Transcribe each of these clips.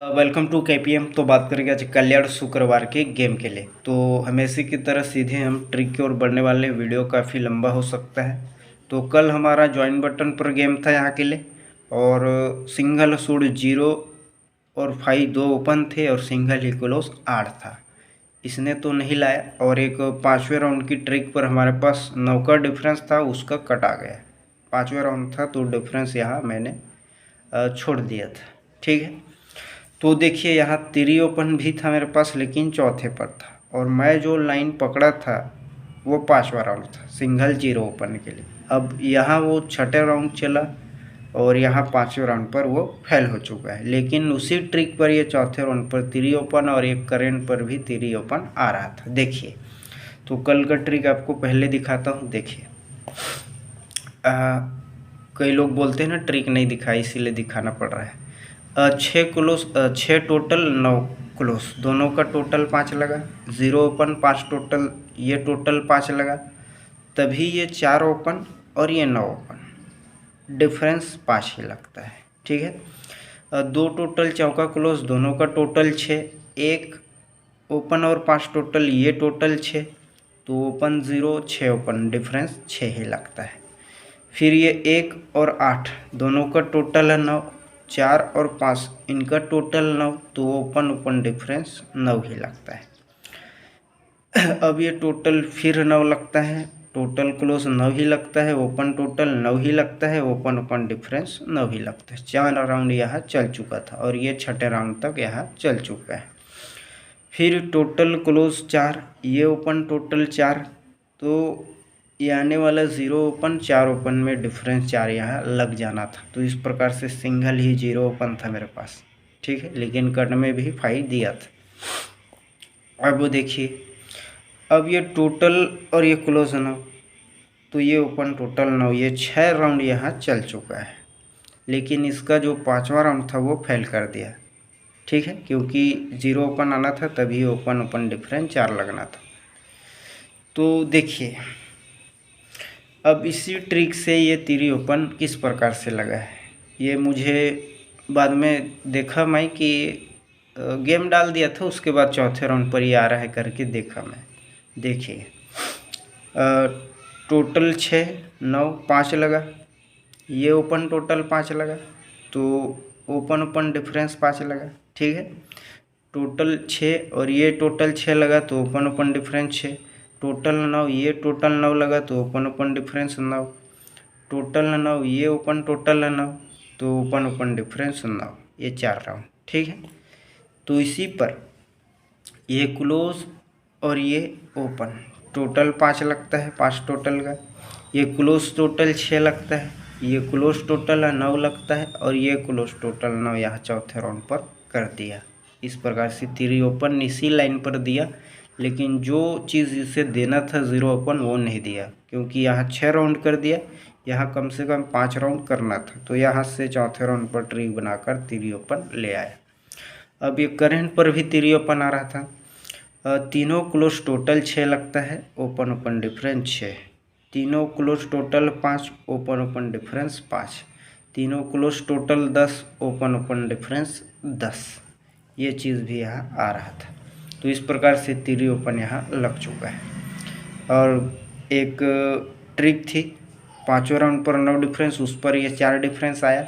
Welcome to KPM. तो बात करेंगे आज कल्याण शुक्रवार के गेम के लिए। तो हमेशा की तरह सीधे हम ट्रिक की ओर बढ़ने वाले, वीडियो काफ़ी लंबा हो सकता है। तो कल हमारा ज्वाइन बटन पर गेम था यहाँ के लिए, और सिंगल सूड 0 और 5 दो ओपन थे, और सिंगल ही क्लोज 8 था। इसने तो नहीं लाया, और एक 5वें राउंड की ट्रिक पर हमारे पास 9 का डिफरेंस था, उसका कट आ गया। 5वें राउंड था तो डिफरेंस यहाँ मैंने छोड़ दिया था। ठीक है, तो देखिए यहाँ 3 ओपन भी था मेरे पास, लेकिन चौथे पर था, और मैं जो लाइन पकड़ा था वो 5वां राउंड था, सिंगल 0 ओपन के लिए। अब यहाँ वो छठे राउंड चला, और यहाँ 5वें राउंड पर वो फेल हो चुका है। लेकिन उसी ट्रिक पर ये चौथे राउंड पर 3 ओपन, और एक करेंट पर भी 3 ओपन आ रहा था। देखिए, तो कल का ट्रिक आपको पहले दिखाता हूँ। देखिए, कई लोग बोलते हैं ना ट्रिक नहीं दिखाई, इसीलिए दिखाना पड़ रहा है। 6 क्लोज, 6 टोटल 9 क्लोज, दोनों का टोटल 5 लगा। 0 ओपन 5 टोटल, ये टोटल 5 लगा। तभी ये 4 ओपन और ये 9 ओपन, डिफरेंस 5 ही लगता है। ठीक है, 2 टोटल चौका क्लोज, दोनों का टोटल 6। 1 ओपन और 5 टोटल, ये टोटल 6, तो ओपन 0 6 ओपन, डिफरेंस 6 ही लगता है। फिर ये 1 और 8 दोनों का टोटल है 9, 4 और 5 इनका टोटल 9, तो ओपन ओपन डिफरेंस 9 ही लगता है। अब ये टोटल फिर 9 लगता है, टोटल क्लोज 9 ही लगता है, ओपन टोटल 9 ही लगता है, ओपन ओपन डिफरेंस 9 ही लगता है। 4 राउंड यहाँ चल चुका था, और ये छठे राउंड तक यहाँ चल चुका है। फिर टोटल क्लोज 4, ये ओपन टोटल 4, तो ये आने वाला 0 ओपन 4 ओपन में डिफरेंस 4 यहाँ लग जाना था। तो इस प्रकार से सिंगल ही 0 ओपन था मेरे पास। ठीक है, लेकिन कट में भी 5 दिया था। अब वो देखिए, अब ये टोटल और ये क्लोज 9, तो ये ओपन टोटल 9, ये 6 राउंड यहाँ चल चुका है। लेकिन इसका जो 5वां राउंड था वो फेल कर दिया। ठीक है, क्योंकि 0 ओपन आना था, तभी ओपन ओपन डिफरेंस 4 लगना था। तो देखिए, अब इसी ट्रिक से ये 3 ओपन किस प्रकार से लगा है, ये मुझे बाद में देखा मैं कि गेम डाल दिया था, उसके बाद चौथे राउंड पर ये आ रहा है करके देखा मैं। देखिए, टोटल 6 9 5 लगा, ये ओपन टोटल 5 लगा, तो ओपन ओपन डिफरेंस 5 लगा। ठीक है, टोटल 6 और ये टोटल 6 लगा, तो ओपन ओपन डिफरेंस 6। टोटल 9, ये टोटल 9 लगा, तो ओपन ओपन डिफरेंस 9। टोटल 9, ये ओपन टोटल 9, तो ओपन ओपन डिफरेंस 9। ये 4 राउंड। ठीक है, तो इसी पर ये क्लोज और ये ओपन टोटल 5 लगता है, 5 टोटल का। ये क्लोज टोटल 6 लगता है, ये क्लोज टोटल 9 लगता है, और ये क्लोज टोटल 9 यहाँ चौथे राउंड पर कर दिया। इस प्रकार से 3 ओपन इसी लाइन पर दिया, लेकिन जो चीज़ इसे देना था 0 ओपन वो नहीं दिया, क्योंकि यहाँ 6 राउंड कर दिया, यहाँ कम से कम 5 राउंड करना था। तो यहाँ से चौथे राउंड पर ट्रिक बनाकर 3 ओपन ले आया। अब ये करेंट पर भी 3 ओपन आ रहा था। तीनों क्लोज टोटल 6 लगता है, ओपन ओपन डिफरेंस 6। तीनों close total 5, open open difference 5। तीनों close total 10, open open difference 10। ये चीज़ भी यहाँ आ रहा था। तो इस प्रकार से 3 ओपन यहाँ लग चुका है। और एक ट्रिक थी 5वें राउंड पर 9 डिफरेंस, उस पर ये 4 डिफरेंस आया।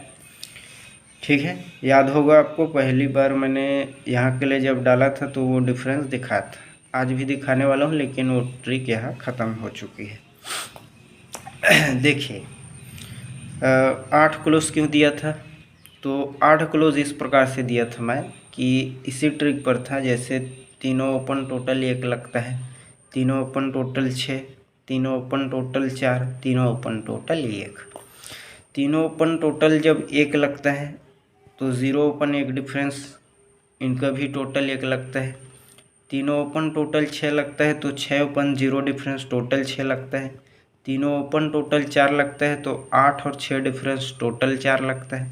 ठीक है, याद होगा आपको, पहली बार मैंने यहाँ के लिए जब डाला था तो वो डिफरेंस दिखा था। आज भी दिखाने वाला हूँ, लेकिन वो ट्रिक यहाँ ख़त्म हो चुकी है। देखिए, 8 क्लोज क्यों दिया था, तो 8 क्लोज इस प्रकार से दिया था मैं कि इसी ट्रिक पर था। जैसे तीनों ओपन टोटल 1 लगता है, तीनों ओपन टोटल 6, तीनों ओपन टोटल 4, तीनों ओपन टोटल 1। तीनों ओपन टोटल जब 1 लगता है, तो 0 ओपन 1 डिफरेंस, इनका भी टोटल 1 लगता है। तीनों ओपन टोटल 6 लगता है, तो 6 ओपन 0 डिफरेंस, टोटल 6 लगता है। तीनों ओपन टोटल 4 लगता है, तो 8 और 6 डिफरेंस, टोटल 4 लगता है।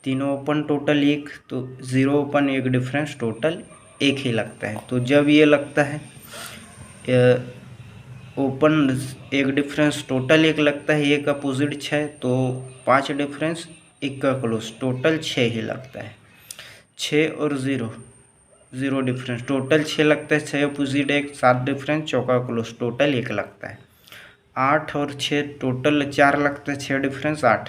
तीनों ओपन टोटल 1, तो 0 ओपन 1 डिफरेंस, टोटल 1 ही लगता है। तो जब ये लगता है ओपन 1 डिफरेंस, टोटल 1 लगता है, 1 अपोजिट 6, तो 5 डिफरेंस 1 का क्लोज, टोटल 6 ही लगता है। 6 और 0 डिफरेंस, टोटल 6 लगता है, 6 अपोजिट 1, 7 डिफरेंस, चौका क्लोज, टोटल 1 लगता है। 8 और 6 टोटल 4 लगता है, 6 डिफरेंस 8,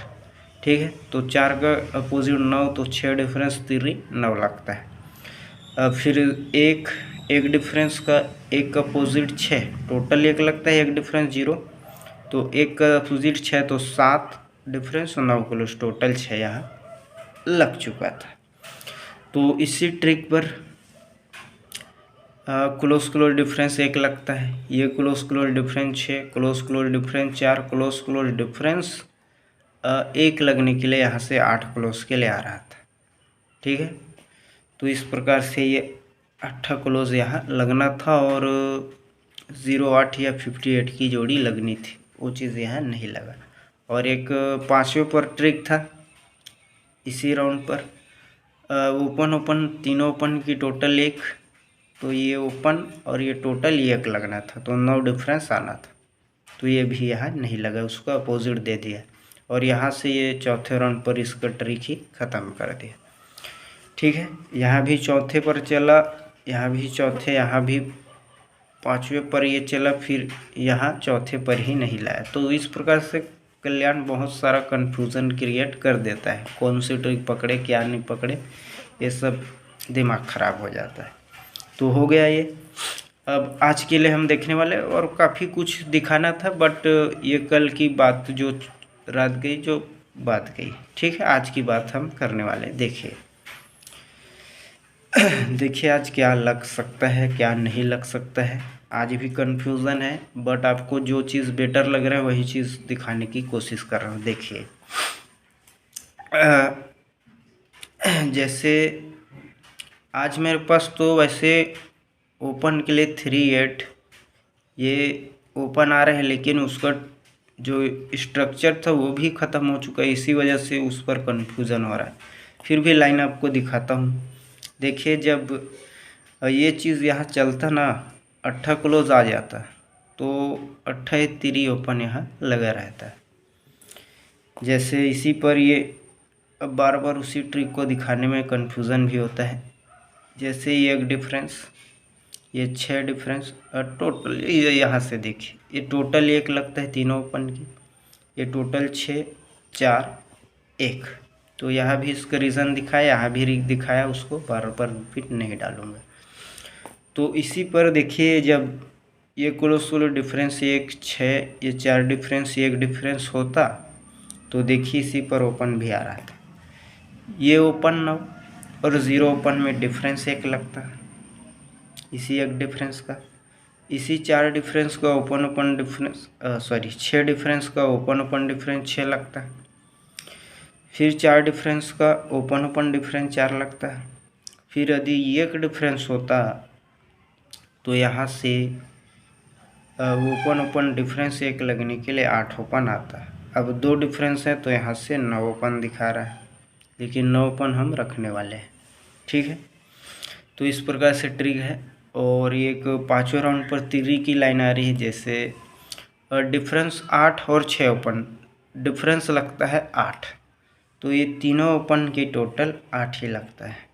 ठीक है। तो 4 का अपोजिट 9, तो 6 डिफरेंस 3 9 लगता है। अब फिर एक डिफरेंस का, एक का अपोजिट 6, टोटल 1 लगता है, 1 डिफरेंस 0, तो 1 का अपोजिट 6, तो 7 डिफरेंस 9 क्लोज, टोटल 6 यहाँ लग चुका था। तो इसी ट्रिक पर क्लोज क्लोज डिफरेंस 1 लगता है, ये close close difference 6, close close difference 4, close close difference 1 लगने के लिए यहाँ से 8 क्लोज के लिए आ रहा था, ठीक है। तो इस प्रकार से ये 8 क्लोज यहाँ लगना था और 08 या 58 की जोड़ी लगनी थी, वो चीज़ यहाँ नहीं लगा। और एक 5वें पर ट्रिक था इसी राउंड पर, ओपन तीनों ओपन की टोटल 1, तो ये ओपन और ये टोटल 1 लगना था, तो 9 डिफरेंस आना था, तो ये भी यहाँ नहीं लगा, उसका अपोजिट दे दिया। और यहाँ से ये चौथे राउंड पर इसका ट्रिक ही ख़त्म कर दिया, ठीक है। यहाँ भी चौथे पर चला, यहाँ भी चौथे, यहाँ भी 5वें पर ये चला, फिर यहाँ चौथे पर ही नहीं लाया। तो इस प्रकार से कल्याण बहुत सारा कन्फ्यूज़न क्रिएट कर देता है, कौन सी ट्रिक पकड़े क्या नहीं पकड़े, ये सब दिमाग ख़राब हो जाता है। तो हो गया ये। अब आज के लिए हम देखने वाले, और काफ़ी कुछ दिखाना था, बट ये कल की बात जो रात गई, जो बात गई, ठीक है। आज की बात हम करने वाले, देखिए देखिए आज क्या लग सकता है क्या नहीं लग सकता है। आज भी कन्फ्यूज़न है, बट आपको जो चीज़ बेटर लग रहा है वही चीज़ दिखाने की कोशिश कर रहा हूँ। देखिए जैसे आज मेरे पास तो वैसे ओपन के लिए 3 8 ये ओपन आ रहा है, लेकिन उसका जो स्ट्रक्चर था वो भी ख़त्म हो चुका है, इसी वजह से उस पर कन्फ्यूज़न हो रहा है। फिर भी लाइन आपको दिखाता हूँ। देखिए जब ये चीज़ यहाँ चलता ना, 8 क्लोज आ जाता, तो 8 3 ओपन यहाँ लगा रहता है। जैसे इसी पर ये अब बार बार उसी ट्रिक को दिखाने में कन्फ्यूज़न भी होता है। जैसे ये 1 डिफरेंस, ये 6 डिफरेंस, और टोटल ये यहाँ से देखिए, ये टोटल 1 लगता है तीनों ओपन की, ये टोटल 6 4 1, तो यहाँ भी इसका रीज़न दिखाया, यहाँ भी दिखाया, उसको बार बार रिपीट नहीं डालूँगा। तो इसी पर देखिए जब ये क्लोज डिफरेंस 1 6, ये 4 डिफरेंस 1 डिफरेंस होता, तो देखिए इसी पर ओपन भी आ रहा था, ये ओपन 9 और 0 ओपन में डिफरेंस 1 लगता, इसी 1 डिफरेंस का, इसी 4 डिफरेंस का ओपन डिफरेंस 6 डिफरेंस का ओपन डिफरेंस 6 लगता है, फिर 4 डिफरेंस का ओपन डिफरेंस 4 लगता है। फिर यदि 1 डिफरेंस होता तो यहाँ से ओपन डिफरेंस 1 लगने के लिए 8 ओपन आता। अब 2 डिफरेंस है तो यहाँ से 9 ओपन दिखा रहा है, लेकिन 9 ओपन हम रखने वाले हैं, ठीक है। तो इस प्रकार से ट्रिक है। और एक 5वें राउंड पर 3 की लाइन आ रही है, जैसे डिफरेंस 8 और 6 ओपन, डिफरेंस लगता है 8, तो ये तीनों ओपन की टोटल 8 ही लगता है।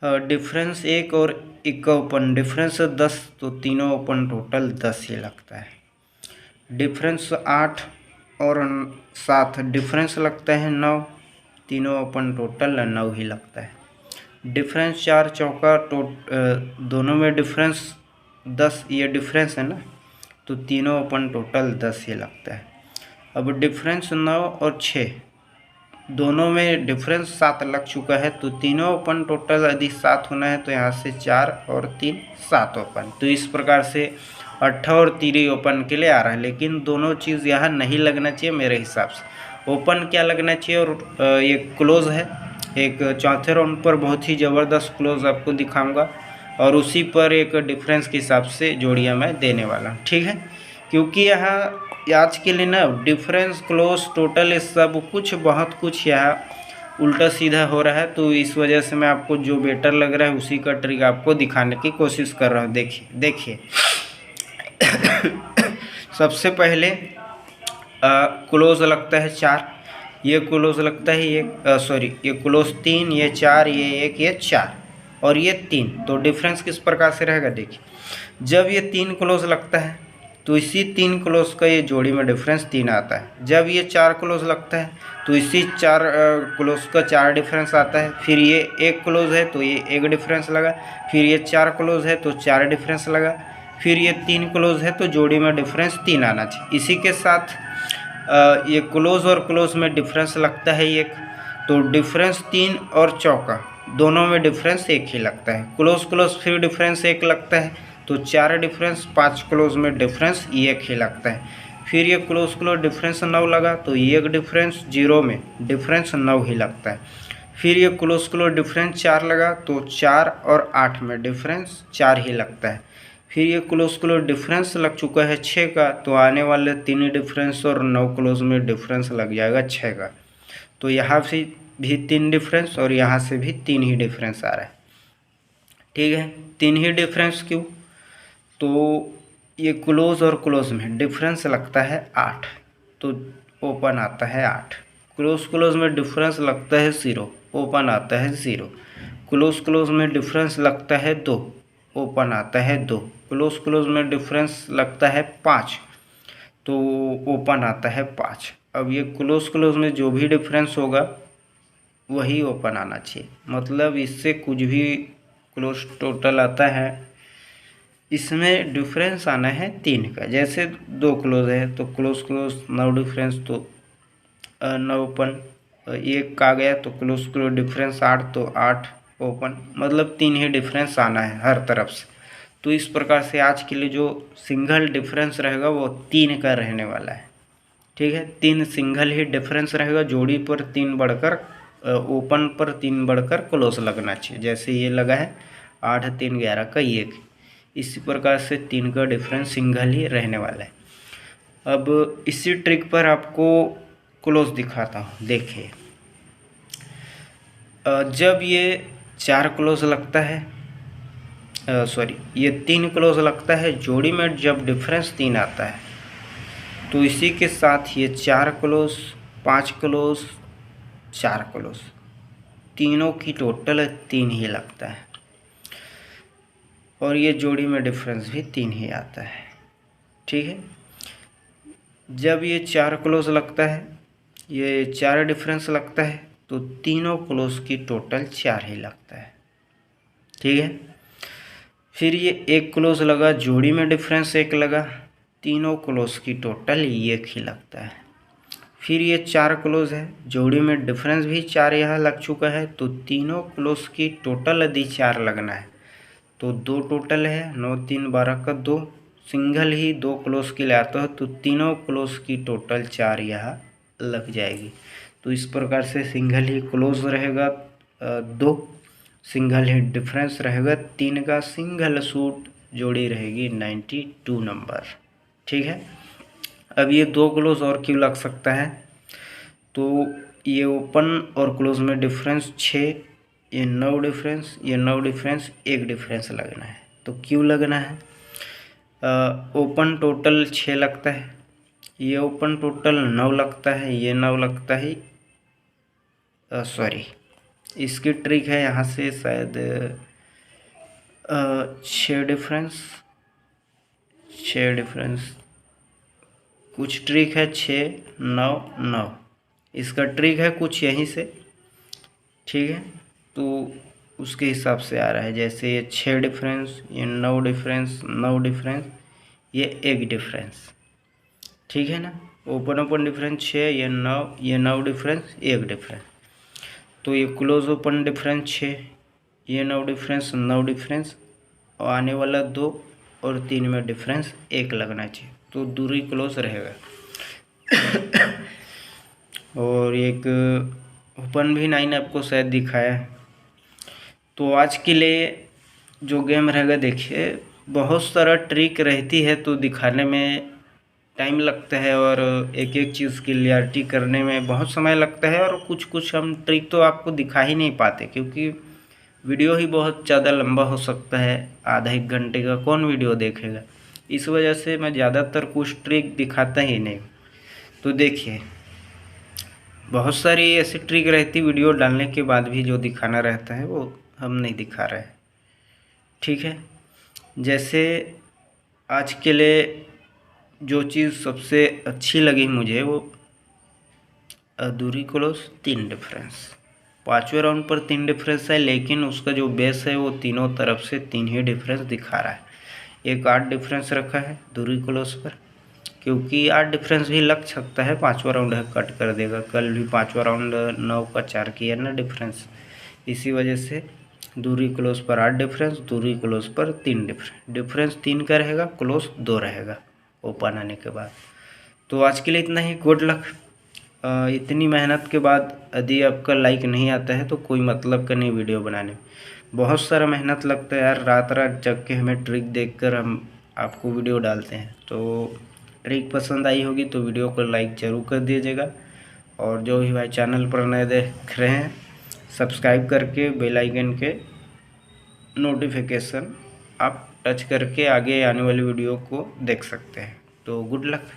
डिफरेंस 1 और 1 का ओपन, डिफरेंस 10, तो तीनों ओपन टोटल 10 ही लगता है। डिफरेंस 8 और 7, डिफरेंस लगता है 9, तीनों ओपन टोटल 9 ही लगता है। डिफरेंस 4 चौका दोनों में डिफरेंस 10, ये डिफरेंस है ना, तो तीनों ओपन टोटल 10 ही लगता है। अब डिफरेंस 9 और 6, दोनों में डिफरेंस 7 लग चुका है, तो तीनों ओपन टोटल यदि 7 होना है तो यहाँ से 4 और 3 7 ओपन। तो इस प्रकार से 8 और 3 ओपन के लिए आ रहा है, लेकिन दोनों चीज़ यहाँ नहीं लगना चाहिए मेरे हिसाब से। ओपन क्या लगना चाहिए, और ये क्लोज है। एक चौथे राउंड पर बहुत ही ज़बरदस्त क्लोज आपको दिखाऊंगा, और उसी पर एक डिफरेंस के हिसाब से जोड़ियाँ मैं देने वाला हूँ, ठीक है। क्योंकि यहाँ आज के लिए ना डिफरेंस क्लोज टोटल ये सब कुछ बहुत कुछ यहाँ उल्टा सीधा हो रहा है, तो इस वजह से मैं आपको जो बेटर लग रहा है उसी का ट्रिक आपको दिखाने की कोशिश कर रहा हूँ। देखिए सबसे पहले क्लोज लगता है 4, ये क्लोज लगता है ये क्लोज 3, ये 4, ये 1, ये 4 और ये 3। तो डिफरेंस किस प्रकार से रहेगा देखिए, जब ये 3 क्लोज लगता है तो इसी 3 क्लोज का ये जोड़ी में डिफरेंस 3 आता है। जब ये 4 क्लोज लगता है तो इसी 4 क्लोज का 4 डिफरेंस आता है। फिर ये 1 क्लोज है तो ये 1 डिफरेंस लगा, फिर ये 4 क्लोज है तो 4 डिफरेंस लगा, फिर ये 3 क्लोज है तो जोड़ी में डिफरेंस 3 आना चाहिए। इसी के साथ ये क्लोज और क्लोज में डिफरेंस लगता है 1, तो डिफरेंस 3 और चौका दोनों में डिफरेंस 1 ही लगता है। क्लोज क्लोज फिर डिफरेंस 1 लगता है तो 4 डिफरेंस, 5 क्लोज में डिफरेंस 1 ही लगता है। फिर ये क्लोज क्लोज डिफरेंस 9 लगा तो 1 डिफरेंस, 0 में डिफरेंस 9 ही लगता है। फिर ये क्लोज क्लोज डिफरेंस 4 लगा तो 4 और 8 में डिफरेंस 4 ही लगता है। फिर ये क्लोज क्लोज डिफरेंस लग चुका है 6 का, तो आने वाले 3 डिफरेंस और 9 क्लोज में डिफरेंस लग जाएगा 6 का। तो यहाँ से भी 3 डिफरेंस और यहाँ से भी 3 ही डिफरेंस आ रहा है। ठीक है, 3 ही डिफरेंस क्यों, तो ये क्लोज और क्लोज में डिफरेंस लगता है 8, तो ओपन आता है 8। क्लोज क्लोज में डिफरेंस लगता है 0, ओपन आता है 0। क्लोज क्लोज में डिफरेंस लगता है 2, ओपन आता है 2। क्लोज क्लोज में डिफरेंस लगता है 5, तो ओपन आता है 5। अब ये क्लोज क्लोज में जो भी डिफरेंस होगा वही ओपन आना चाहिए, मतलब इससे कुछ भी क्लोज टोटल आता है इसमें डिफरेंस आना है 3 का। जैसे 2 क्लोज है तो क्लोज क्लोज 9 डिफरेंस, तो 9 ओपन। 1 का गया तो क्लोज क्लोज डिफरेंस 8, तो 8 ओपन, मतलब 3 ही डिफरेंस आना है हर तरफ से। तो इस प्रकार से आज के लिए जो सिंगल डिफरेंस रहेगा वो 3 का रहने वाला है। ठीक है, 3 सिंगल ही डिफरेंस रहेगा, जोड़ी पर 3 बढ़कर ओपन पर 3 बढ़कर क्लोज लगना चाहिए। जैसे ये लगा है 8, 3, 11 का 1, इसी प्रकार से 3 का डिफरेंस सिंगल ही रहने वाला है। अब इसी ट्रिक पर आपको क्लोज दिखाता हूँ, देखिए। जब ये 4 क्लोज लगता है, ये 3 क्लोज लगता है, जोड़ी में जब डिफरेंस 3 आता है तो इसी के साथ ये 4 क्लोज, 5 क्लोज, 4 क्लोज, तीनों की टोटल 3 ही लगता है और ये जोड़ी में डिफरेंस भी 3 ही आता है। ठीक है, जब ये 4 क्लोज लगता है, ये 4 डिफरेंस लगता है, तो तीनों क्लोज की टोटल 4 ही लगता है। ठीक है, फिर ये 1 क्लोज लगा, जोड़ी में डिफरेंस 1 लगा, तीनों क्लोज की टोटल 1 ही लगता है। फिर ये 4 क्लोज है, जोड़ी में डिफरेंस भी 4 यहाँ लग चुका है, तो तीनों क्लोज की टोटल यदि 4 लगना है तो 2 टोटल है, 9, 3, 12 का 2, सिंगल ही 2 क्लोज के लिए आता है, तो तीनों क्लोज की टोटल 4 यहाँ लग जाएगी। तो इस प्रकार से सिंगल ही क्लोज रहेगा 2, सिंगल ही डिफरेंस रहेगा 3 का, सिंगल सूट जोड़ी रहेगी 92 नंबर। ठीक है, अब ये 2 क्लोज और क्यों लग सकता है, तो ये ओपन और क्लोज में डिफरेंस 6, ये 9 डिफरेंस, ये 9 डिफरेंस, 1 डिफरेंस लगना है। तो क्यों लगना है, ओपन टोटल 6 लगता है, ये ओपन टोटल 9 लगता है, ये 9 लगता है, इसकी ट्रिक है यहाँ से शायद 6 डिफरेंस, कुछ ट्रिक है 6, 9, 9, इसका ट्रिक है कुछ यहीं से। ठीक है, तो उसके हिसाब से आ रहा है, जैसे ये 6 डिफरेंस, ये 9 डिफरेंस, 9 डिफरेंस, ये 1 डिफरेंस। ठीक है ना, ओपन ओपन डिफरेंस 6, ये 9 डिफरेंस, 1 डिफरेंस। तो ये क्लोज ओपन डिफरेंस 6, ये 9 डिफरेंस, 9 डिफरेंस, और आने वाला 2 और 3 में डिफरेंस 1 लगना चाहिए, तो दूरी क्लोज रहेगा। और एक ओपन भी 9 आपको शायद दिखाया है। तो आज के लिए जो गेम रहेगा, देखिए बहुत सारा ट्रिक रहती है, तो दिखाने में टाइम लगता है और एक एक चीज़ की क्लियरिटी करने में बहुत समय लगता है, और कुछ कुछ हम ट्रिक तो आपको दिखा ही नहीं पाते क्योंकि वीडियो ही बहुत ज़्यादा लंबा हो सकता है, आधा 1 घंटे का कौन वीडियो देखेगा। इस वजह से मैं ज़्यादातर कुछ ट्रिक दिखाता ही नहीं। तो देखिए, बहुत सारी ऐसी ट्रिक रहती वीडियो डालने के बाद भी जो दिखाना रहता है वो हम नहीं दिखा रहे हैं, ठीक है। जैसे आज के लिए जो चीज़ सबसे अच्छी लगी मुझे वो दूरी क्लोज 3 डिफरेंस, 5वें राउंड पर 3 डिफरेंस है, लेकिन उसका जो बेस है वो तीनों तरफ से 3 ही डिफरेंस दिखा रहा है। एक 8 डिफरेंस रखा है दूरी क्लोज पर, क्योंकि 8 डिफरेंस भी लग सकता है, 5वां राउंड है कट कर देगा। कल भी 5वां राउंड 9 का 4 किया ना डिफरेंस, इसी वजह से दूरी क्लोज पर 8 डिफरेंस, दूरी क्लोज पर 3 डिफरेंस 3 का रहेगा, क्लोज 2 रहेगा ओपन आने के बाद। तो आज के लिए इतना ही, गुड लक। इतनी मेहनत के बाद यदि आपका लाइक नहीं आता है तो कोई मतलब का नहीं वीडियो बनाने में। बहुत सारा मेहनत लगता है यार, रात रात जग के हमें ट्रिक देखकर हम आपको वीडियो डालते हैं। तो ट्रिक पसंद आई होगी तो वीडियो को लाइक ज़रूर कर दीजिएगा, और जो भी भाई चैनल पर नए देख रहे हैं सब्सक्राइब करके बेल आइकन के नोटिफिकेशन आप टच करके आगे आने वाली वीडियो को देख सकते हैं। तो गुड लक।